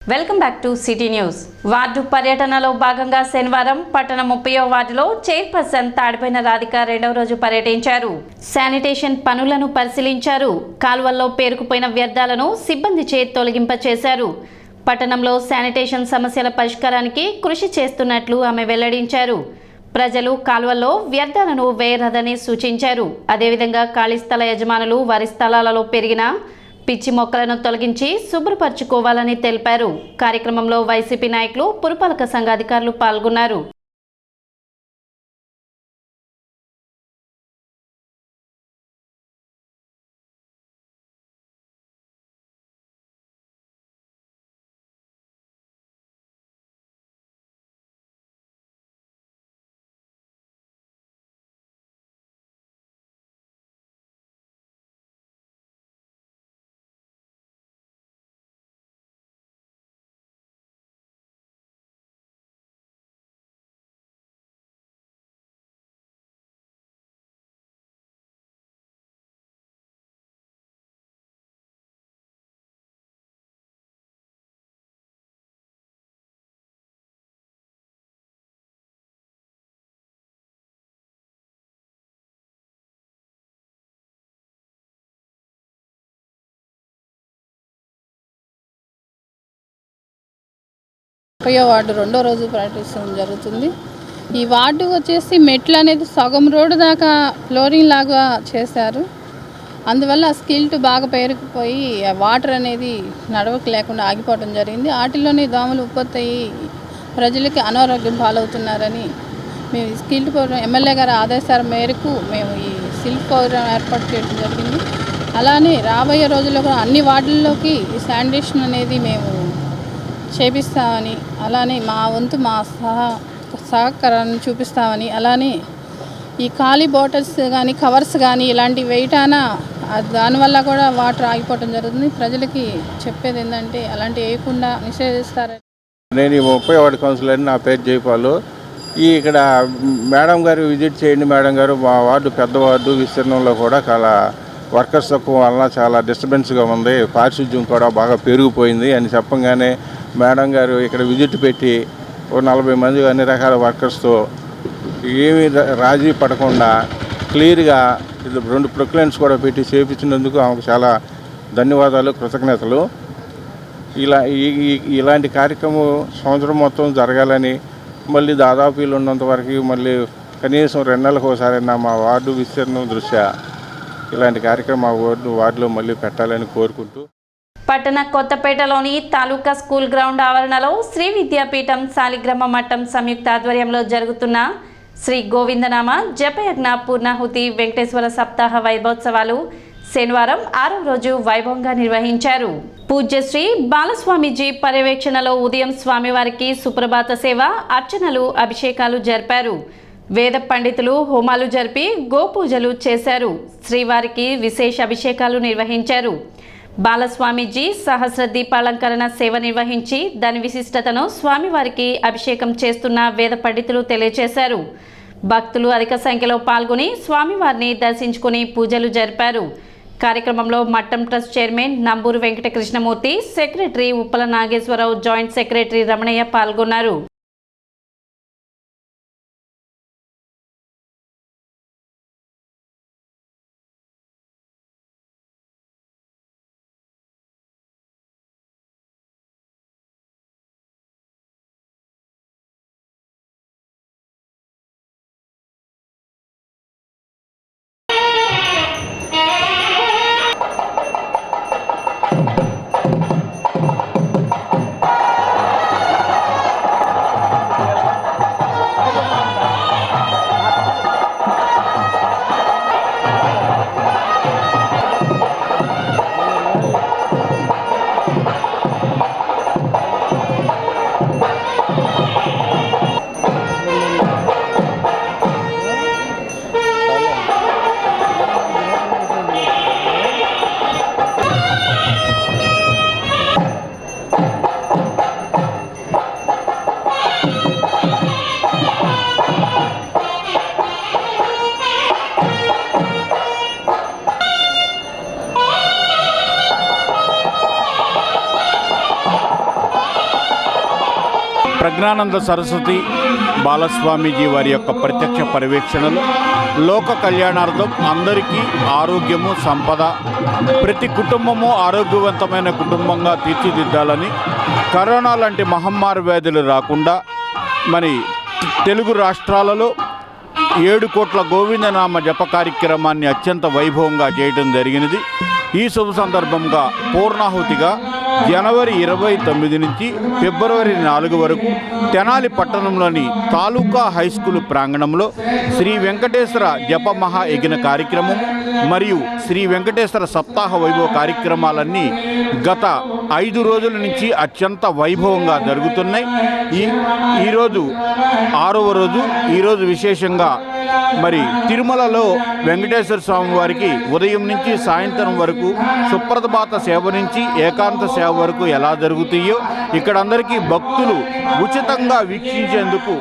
Welcome back to city news. Ward పర్యటనలో భాగంగా శనివారం పట్టణ 30వ వార్డులో చైర్పర్సన్ తాడిపోయిన రాధిక రెండవ రోజు పర్యటించారు. శానిటేషన్ పనులను పరిశీలించారు. కాలువల్లో పేరుకుపోయిన వ్యర్థాలను సిబ్బందిచే తొలగింపచేశారు. పట్టణంలో శానిటేషన్ సమస్యల పరిష్కారానికి కృషి చేస్తున్నట్లు ఆమె వెల్లడించారు. ప్రజలు కాలువల్లో వ్యర్థాలను వేయరాదని సూచించారు. అదేవిధంగా ఖాళీ స్థల యజమానులు వారి స్థలాలలో పెరిగిన పిచ్చి మొక్కలను తొలగించి శుభ్రపరచుకోవాలని తెలిపారు. కార్యక్రమంలో వైసీపీ నాయకులు, పురపాలక సంఘ అధికారులు పాల్గొన్నారు. వార్డు రెండో రోజు పర్యటించడం జరుగుతుంది. ఈ వార్డు వచ్చేసి మెట్లు అనేది సగం రోడ్డు దాకా ఫ్లోరింగ్ లాగా చేశారు. అందువల్ల స్కిల్ట్ బాగా పేరుకుపోయి వాటర్ అనేది నడవక లేకుండా ఆగిపోవడం జరిగింది. వాటిల్లోని దోమలు ఉత్పత్తి అయ్యి ప్రజలకి అనారోగ్యం పాలవుతున్నారని మేము స్కిల్ట్ ప్రోగ్రాం ఎమ్మెల్యే గారి ఆదేశాల మేరకు మేము ఈ స్కిల్ట్ ప్రోగ్రాం ఏర్పాటు చేయడం జరిగింది. అలానే రాబోయే రోజుల్లో కూడా అన్ని వార్డుల్లోకి ఈ శానిటేషన్ అనేది మేము చేపిస్తామని, అలానే మా వంతు మా సహకారాన్ని చూపిస్తామని, అలానే ఈ ఖాళీ బాటిల్స్ కానీ కవర్స్ కానీ ఇలాంటివి వేయటాన దానివల్ల కూడా వాటర్ ఆగిపోవడం జరుగుతుంది. ప్రజలకి చెప్పేది ఏంటంటే అలాంటివి వేయకుండా నిషేధిస్తారని. నేను ఈ 30వ వార్డు కౌన్సిలర్ని. నా పేరు జైపాలు. ఇక్కడ మేడం గారు విజిట్ చేయండి. మేడం గారు మా వార్డు పెద్ద వార్డు విస్తీర్ణంలో కూడా చాలా వర్కర్స్ తక్కువ వలన చాలా డిస్టర్బెన్స్గా ఉంది, పారిశుద్ధ్యం కూడా బాగా పెరిగిపోయింది అని చెప్పంగానే మేడం గారు ఇక్కడ విజిట్ పెట్టి ఓ 40 మంది అన్ని రకాల వర్కర్స్తో ఏమీ రాజీ పడకుండా క్లియర్గా 2 ప్రొక్లైన్స్ కూడా పెట్టి చేపించినందుకు ఆమెకు చాలా ధన్యవాదాలు, కృతజ్ఞతలు. ఇలాంటి కార్యక్రమం సంవత్సరం మొత్తం జరగాలని, మళ్ళీ దాదాపు వీళ్ళు ఉన్నంత వరకు మళ్ళీ కనీసం 2 నెలలకు ఒకసారైనా మా వార్డు విస్తీర్ణం దృష్ట్యా ఇలాంటి కార్యక్రమం మా వార్డులో మళ్ళీ పెట్టాలని కోరుకుంటూ, పట్టణ కొత్తపేటలోని తాలూకా స్కూల్ గ్రౌండ్ ఆవరణలో శ్రీ విద్యాపీఠం శాలిగ్రామ మఠం సంయుక్త ఆధ్వర్యంలో జరుగుతున్న శ్రీ గోవిందనామ జపయజ్ఞ పూర్ణాహుతి వెంకటేశ్వర సప్తాహ వైభవోత్సవాలు శనివారం 6వ రోజు వైభవంగా నిర్వహించారు. పూజ్యశ్రీ బాలస్వామీజీ పర్యవేక్షణలో ఉదయం స్వామివారికి సుప్రభాత సేవ, అర్చనలు, అభిషేకాలు జరిపారు. వేద పండితులు హోమాలు జరిపి గోపూజలు చేశారు. శ్రీవారికి విశేష అభిషేకాలు నిర్వహించారు. బాలస్వామీజీ సహస్ర దీపాలంకరణ సేవ నిర్వహించి దాని విశిష్టతను స్వామివారికి అభిషేకం చేస్తున్న వేద పండితులు తెలియజేశారు. భక్తులు అధిక సంఖ్యలో పాల్గొని స్వామివారిని దర్శించుకుని పూజలు జరిపారు. కార్యక్రమంలో మఠం trust chairman Namburu Venkata Krishnamurthy, secretary Uppala Nageswararao, joint secretary Ramanayya పాల్గొన్నారు. ప్రజ్ఞానంద సరస్వతి బాలస్వామీజీ వారి యొక్క ప్రత్యక్ష పర్యవేక్షణలో లోక కళ్యాణార్థం అందరికీ ఆరోగ్యము సంపద, ప్రతి కుటుంబము ఆరోగ్యవంతమైన కుటుంబంగా తీర్చిదిద్దాలని, కరోనా లాంటి మహమ్మారి వ్యాధులు రాకుండా మరి తెలుగు రాష్ట్రాలలో 7 కోట్ల గోవిందనామ జప కార్యక్రమాన్ని అత్యంత వైభవంగా చేయడం జరిగినది. ఈ శుభ సందర్భంగా పూర్ణాహుతిగా జనవరి 29 నుంచి ఫిబ్రవరి 4 వరకు తెనాలి పట్టణంలోని తాలూకా హై స్కూల్ ప్రాంగణంలో శ్రీ వెంకటేశ్వర జప మహాయజ్ఞ కార్యక్రమం మరియు శ్రీ వెంకటేశ్వర సప్తాహ వైభవ కార్యక్రమాలన్నీ గత 5 రోజుల నుంచి అత్యంత వైభవంగా జరుగుతున్నాయి. ఈరోజు 6వ రోజు. ఈరోజు విశేషంగా మరి తిరుమలలో వెంకటేశ్వర స్వామి వారికి ఉదయం నుంచి సాయంత్రం వరకు సుప్రభాత సేవ నుంచి ఏకాంత సేవ వరకు ఎలా జరుగుతాయో ఇక్కడ అందరికీ భక్తులు ఉచితంగా వీక్షించేందుకు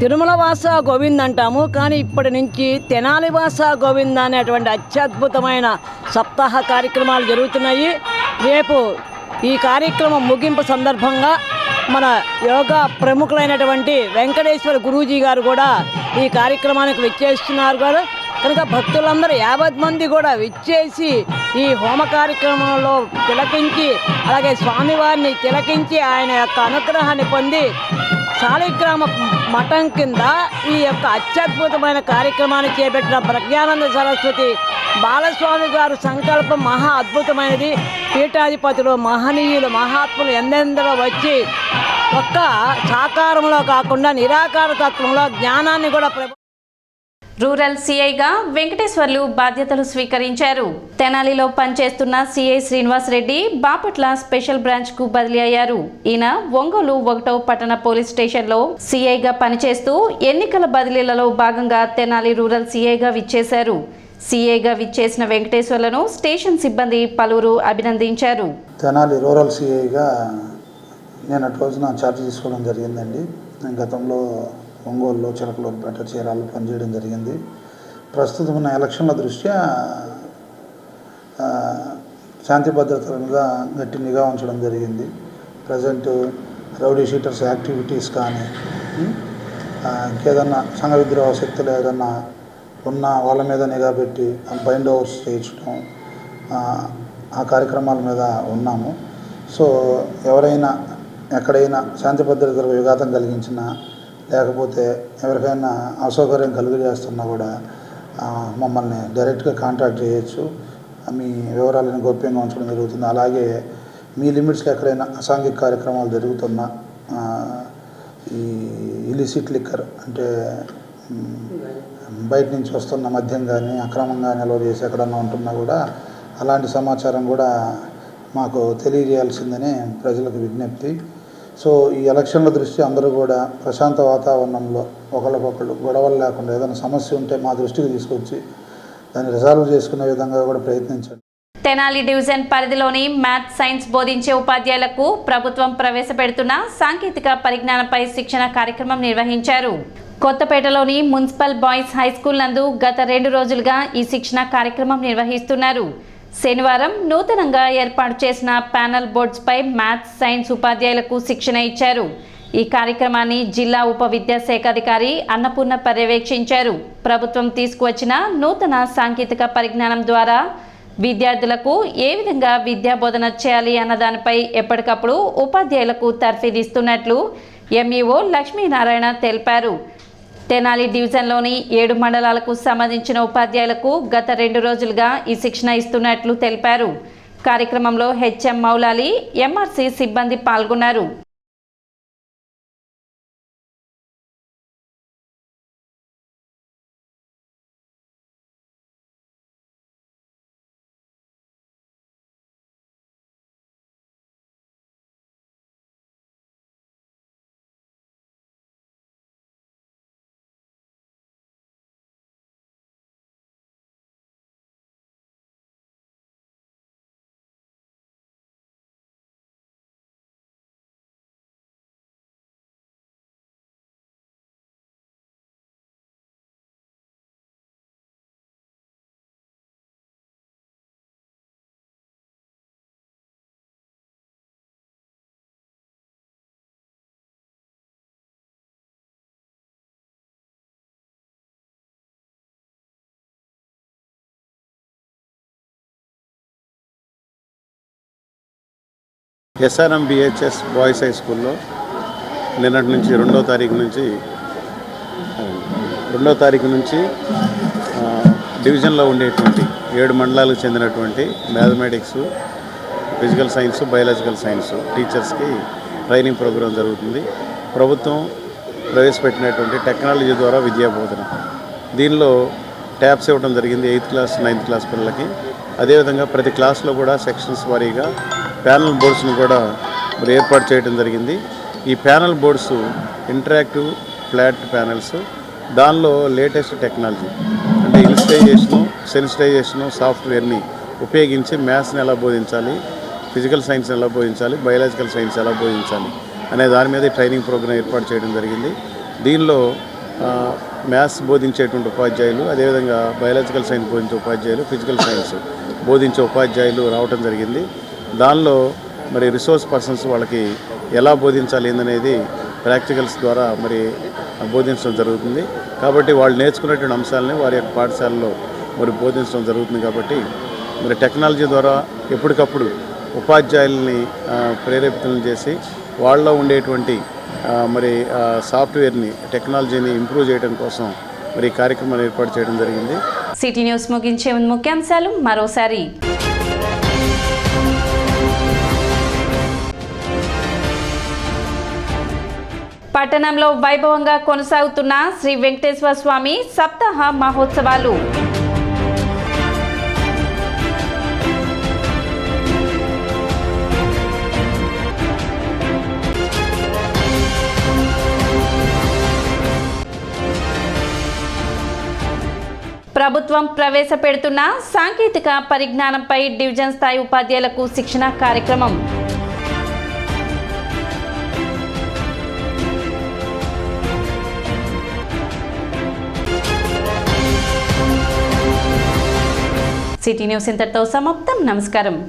తిరుమల వాస గోవింద్ అంటాము, కానీ ఇప్పటి నుంచి తెనాలి వాస గోవింద్ అనేటువంటి అత్యద్భుతమైన సప్తాహ కార్యక్రమాలు జరుగుతున్నాయి. రేపు ఈ కార్యక్రమం ముగింపు సందర్భంగా మన యోగా ప్రముఖులైనటువంటి వెంకటేశ్వర గురూజీ గారు కూడా ఈ కార్యక్రమానికి విచ్చేస్తున్నారు కదా. కనుక భక్తులందరూ 50 మంది కూడా విచ్చేసి ఈ హోమ కార్యక్రమంలో తిలకించి, అలాగే స్వామివారిని తిలకించి ఆయన యొక్క అనుగ్రహాన్ని పొంది శాలిగ్రామ మఠం కింద ఈ యొక్క అత్యద్భుతమైన కార్యక్రమాన్ని చేపట్టిన ప్రజ్ఞానంద సరస్వతి బాలస్వామి గారు సంకల్పం మహా అద్భుతమైనది. పీఠాధిపతులు, మహనీయులు, మహాత్ములు ఎందెందరో వచ్చి ఒక్క సాకారంలో కాకుండా నిరాకార తత్వంలో జ్ఞానాన్ని కూడా రూరల్ సిఐగా వెంకటేశ్వర్లు బాధ్యతలు స్వీకరించారు. తెనాలిలో పనిచేస్తున్న CI Srinivas Reddy Bapatla special branch కు బదిలీ అయ్యారు. ఈయన ఒంగోలు 1వ పట్టణ పోలీస్ స్టేషన్లో సిఐగా పనిచేస్తూ ఎన్నికల బదిలీలలో భాగంగా తెనాలి రూరల్ సిఐగా విచ్చేశారు. సిఐగా విచ్చేసిన వెంకటేశ్వర్లను స్టేషన్ సిబ్బంది పలువురు అభినందించారు. తెనాలి రూరల్ సిఐగా నేను అటు రోజున ఛార్జ్ తీసుకోవడం జరిగిందండి. నేను గతంలో ఒంగోలులో, చిలకలూరుపేట, చీరాల్లో పనిచేయడం జరిగింది. ప్రస్తుతం ఉన్న ఎలక్షన్ల దృష్ట్యా శాంతి భద్రతల మీద గట్టి నిఘా ఉంచడం జరిగింది. ప్రజెంట్ రౌడీ షీటర్స్ యాక్టివిటీస్ కానీ ఇంకేదన్నా సంఘ విద్రోహ శక్తులు ఏదన్నా ఉన్న వాళ్ళ మీద నిఘా పెట్టి బైండ్ ఓవర్స్ చేయించడం, ఆ కార్యక్రమాల మీద ఉన్నాము. సో ఎవరైనా ఎక్కడైనా శాంతి భద్రతలకు విఘాతం కలిగించినా, లేకపోతే ఎవరికైనా అసౌకర్యం కలుగజేస్తున్నా కూడా మమ్మల్ని డైరెక్ట్గా కాంటాక్ట్ చేయొచ్చు. మీ వివరాలను గోప్యంగా ఉంచడం జరుగుతుంది. అలాగే మీ లిమిట్స్లో ఎక్కడైనా అసాంఘిక కార్యక్రమాలు జరుగుతున్నా, ఈ ఇలిసిట్ లిక్కర్ అంటే బయట నుంచి వస్తున్న మద్యం కానీ అక్రమంగా నిల్వ చేసి ఎక్కడన్నా ఉంటున్నా కూడా అలాంటి సమాచారం కూడా మాకు తెలియజేయాల్సిందని ప్రజలకు విజ్ఞప్తి. సో ఈ ఎలక్షన్ల దృష్ట్యా అందరూ కూడా ప్రశాంత వాతావరణంలో ఒకళ్ళకొకళ్ళు గొడవలు లేకుండా ఏదైనా సమస్య ఉంటే మా దృష్టికి తీసుకొచ్చి దాన్ని రిజాల్వ్ చేసుకునే విధంగా కూడా ప్రయత్నించండి. తెనాలి డివిజన్ పరిధిలోని మ్యాథ్స్, సైన్స్ బోధించే ఉపాధ్యాయులకు ప్రభుత్వం ప్రవేశపెడుతున్న సాంకేతిక పరిజ్ఞానంపై శిక్షణ కార్యక్రమం నిర్వహించారు. కొత్తపేటలోని మున్సిపల్ బాయ్స్ హై స్కూల్ నందు గత 2 రోజులుగా ఈ శిక్షణ కార్యక్రమం నిర్వహిస్తున్నారు. శనివారం నూతనంగా ఏర్పాటు చేసిన ప్యానల్ బోర్డ్స్పై మ్యాథ్స్, సైన్స్ ఉపాధ్యాయులకు శిక్షణ ఇచ్చారు. ఈ కార్యక్రమాన్ని జిల్లా ఉప విద్యాశాఖ అధికారి అన్నపూర్ణ పర్యవేక్షించారు. ప్రభుత్వం తీసుకువచ్చిన నూతన సాంకేతిక పరిజ్ఞానం ద్వారా విద్యార్థులకు ఏ విధంగా విద్యా బోధన చేయాలి అన్న దానిపై ఎప్పటికప్పుడు ఉపాధ్యాయులకు తర్ఫీదిస్తున్నట్లు ఎంఈఓ లక్ష్మీనారాయణ తెలిపారు. తెనాలి డివిజన్లోని 7 మండలాలకు సంబంధించిన ఉపాధ్యాయులకు గత 2 రోజులుగా ఈ శిక్షణ ఇస్తున్నట్లు తెలిపారు. కార్యక్రమంలో హెచ్ఎం మౌలాలి, ఎంఆర్సీ సిబ్బంది పాల్గొన్నారు. ఎస్ఆర్ఎం బిహెచ్ఎస్ బాయ్స్ హై స్కూల్లో నిన్నటి నుంచి 2వ తారీఖు నుంచి డివిజన్లో ఉండేటువంటి 7 మండలాలకు చెందినటువంటి mathematics, physical science, biological science టీచర్స్కి ట్రైనింగ్ ప్రోగ్రాం జరుగుతుంది. ప్రభుత్వం ప్రవేశపెట్టినటువంటి టెక్నాలజీ ద్వారా విద్యాబోధన, దీనిలో ట్యాబ్స్ ఇవ్వడం జరిగింది 8th క్లాస్ 9th క్లాస్ పిల్లలకి. అదేవిధంగా ప్రతి క్లాస్లో కూడా సెక్షన్స్ వారీగా ప్యానల్ బోర్డ్స్ను కూడా మరి ఏర్పాటు చేయడం జరిగింది. ఈ panel boards interactive flat panels, దానిలో లేటెస్ట్ టెక్నాలజీ అంటే ఇన్స్టైజేషను, సెన్సిటైజేషను సాఫ్ట్వేర్ని ఉపయోగించి మ్యాథ్స్ని ఎలా బోధించాలి, ఫిజికల్ సైన్స్ ఎలా బోధించాలి, బయాలజికల్ సైన్స్ ఎలా బోధించాలి అనే దాని మీద ట్రైనింగ్ ప్రోగ్రాం ఏర్పాటు చేయడం జరిగింది. దీనిలో మ్యాథ్స్ బోధించేటువంటి ఉపాధ్యాయులు, అదేవిధంగా బయాలజికల్ సైన్స్ బోధించే ఉపాధ్యాయులు, ఫిజికల్ సైన్స్ బోధించే ఉపాధ్యాయులు రావటం జరిగింది. దానిలో మరి రిసోర్స్ పర్సన్స్ వాళ్ళకి ఎలా బోధించాలి ఏందనేది ప్రాక్టికల్స్ ద్వారా మరి బోధించడం జరుగుతుంది. కాబట్టి వాళ్ళు నేర్చుకునేటువంటి అంశాలని వారి యొక్క పాఠశాలలో మరి బోధించడం జరుగుతుంది. కాబట్టి మరి టెక్నాలజీ ద్వారా ఎప్పటికప్పుడు ఉపాధ్యాయుల్ని ప్రేరేపితులను చేసి వాళ్ళలో ఉండేటువంటి మరి సాఫ్ట్వేర్ని, టెక్నాలజీని ఇంప్రూవ్ చేయడం కోసం మరి ఈ కార్యక్రమాన్ని ఏర్పాటు చేయడం జరిగింది. సిటీ న్యూస్ ముగించే ముందు ముఖ్యాంశాలు మరోసారి. పట్టణంలో వైభవంగా కొనసాగుతున్న శ్రీ వెంకటేశ్వర స్వామి సప్తాహ మహోత్సవాలు. ప్రభుత్వం ప్రవేశపెడుతున్న సాంకేతిక పరిజ్ఞానంపై డివిజన్ స్థాయి ఉపాధ్యాయులకు శిక్షణ కార్యక్రమం. సిటీ న్యూస్ ఇంతటితో సమాప్తం. నమస్కారం.